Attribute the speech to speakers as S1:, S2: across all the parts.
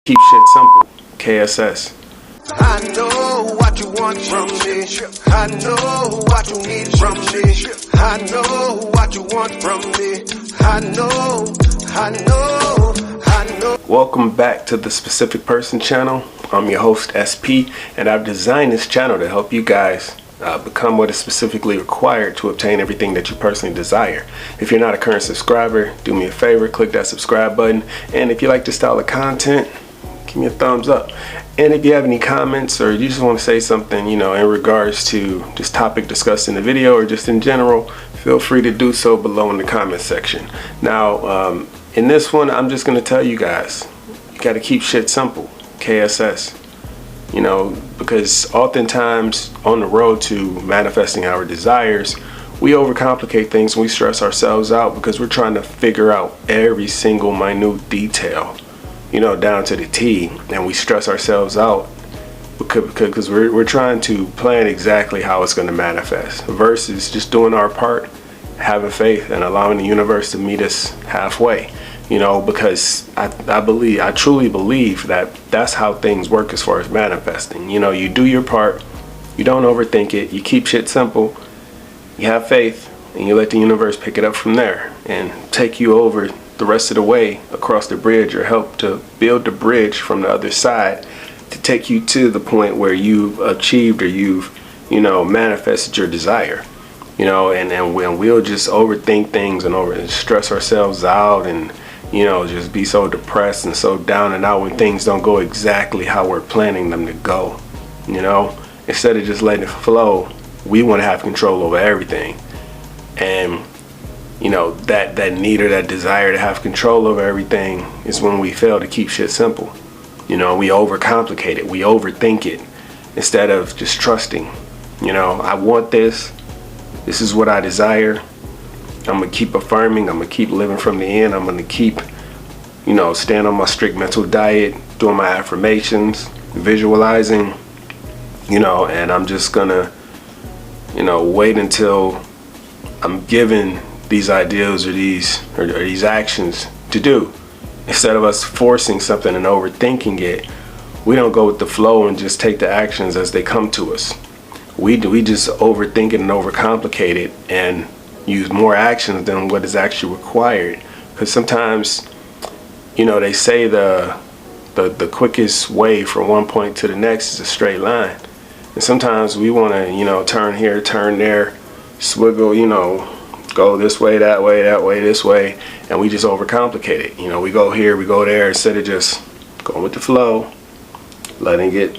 S1: Keep shit simple. K.S.S.
S2: I know what you want from me. I know what you need from me. I know what you want from me. I know.
S1: Welcome back to the Specific Person channel. I'm your host SP, and I've designed this channel to help you guys become what is specifically required to obtain everything that you personally desire. If you're not a current subscriber, do me a favor, click that subscribe button. And if you like this style of content, give me a thumbs up. And if you have any comments or you just want to say something, in regards to this topic discussed in the video or just in general, feel free to do so below in the comment section. Now, in this one, I'm just going to tell you guys, you got to keep shit simple. KSS. Because oftentimes on the road to manifesting our desires, we overcomplicate things and we stress ourselves out because we're trying to figure out every single minute detail, down to the T, and we stress ourselves out because we're trying to plan exactly how it's going to manifest versus just doing our part, having faith and allowing the universe to meet us halfway. Because I truly believe that that's how things work as far as manifesting. You do your part, you don't overthink it, you keep shit simple, you have faith, and you let the universe pick it up from there and take you over the rest of the way across the bridge, or help to build the bridge from the other side to take you to the point where you've achieved or you've manifested your desire. And when we'll just overthink things and stress ourselves out and just be so depressed and so down and out when things don't go exactly how we're planning them to go. Instead of just letting it flow, we want to have control over everything. And that need or that desire to have control over everything is when we fail to keep shit simple. We overcomplicate it, we overthink it instead of just trusting. I want this is what I desire. I'm gonna keep affirming, I'm gonna keep living from the end, I'm gonna keep staying on my strict mental diet, doing my affirmations, visualizing, and I'm just gonna wait until I'm given these ideas or these actions to do. Instead of us forcing something and overthinking it, we don't go with the flow and just take the actions as they come to us. We just overthink it and overcomplicate it and use more actions than what is actually required. Because sometimes, they say the quickest way from one point to the next is a straight line. And sometimes we want to, turn here, turn there, swiggle, go this way, this way, and we just overcomplicate it. We go here, we go there, instead of just going with the flow, letting it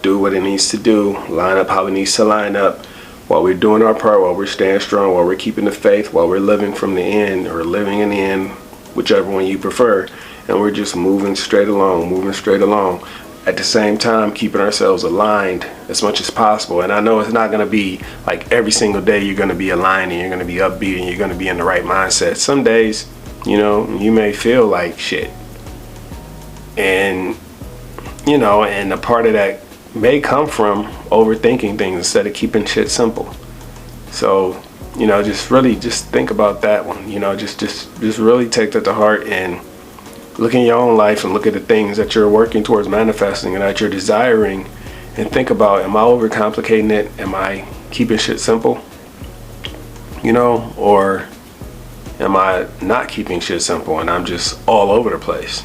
S1: do what it needs to do, line up how it needs to line up, while we're doing our part, while we're staying strong, while we're keeping the faith, while we're living from the end or living in the end, whichever one you prefer, and we're just moving straight along, at the same time keeping ourselves aligned as much as possible. And I know it's not going to be like every single day you're going to be aligned and you're going to be upbeat and you're going to be in the right mindset. Some days, you may feel like shit, and and a part of that may come from overthinking things instead of keeping shit simple. So just think about that one. Just really take that to heart and look in your own life and look at the things that you're working towards manifesting and that you're desiring, and think about, am I overcomplicating it? Am I keeping shit simple? Or am I not keeping shit simple and I'm just all over the place,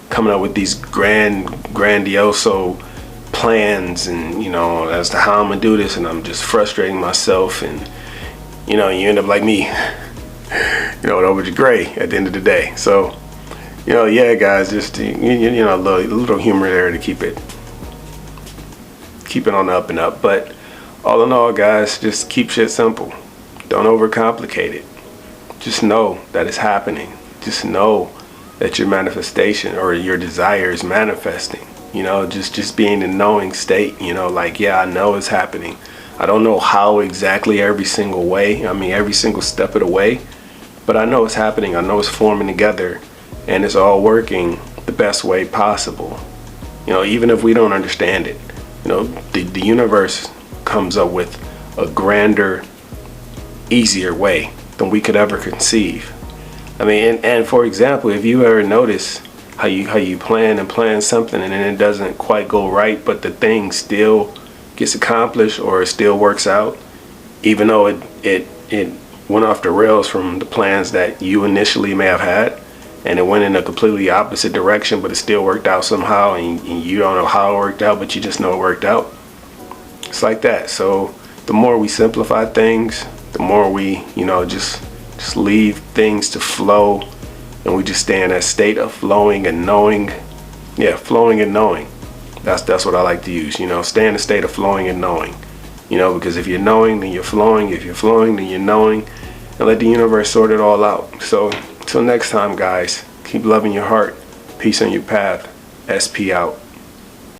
S1: coming up with these grandiose plans and as to how I'm gonna do this, and I'm just frustrating myself, and you end up like me, over the gray at the end of the day. So yeah guys, just a little humor there to keep it on the up and up. But all in all, guys, just keep shit simple. Don't overcomplicate it. Just know that it's happening. Just know that your manifestation or your desire is manifesting. Just being in knowing state, yeah, I know it's happening. I don't know how exactly every single way, every single step of the way, but I know it's happening. I know it's forming together, and it's all working the best way possible. Even if we don't understand it, the universe comes up with a grander, easier way than we could ever conceive. And for example, if you ever notice how you plan something and then it doesn't quite go right, but the thing still gets accomplished or it still works out, even though it went off the rails from the plans that you initially may have had, and it went in a completely opposite direction, but it still worked out somehow, and you don't know how it worked out, but you just know it worked out. It's like that. So the more we simplify things, the more we, just leave things to flow, and we just stay in that state of flowing and knowing. Yeah, flowing and knowing. That's what I like to use. Stay in the state of flowing and knowing. Because if you're knowing, then you're flowing. If you're flowing, then you're knowing. And let the universe sort it all out. So until next time, guys, keep loving your heart. Peace on your path. SP out.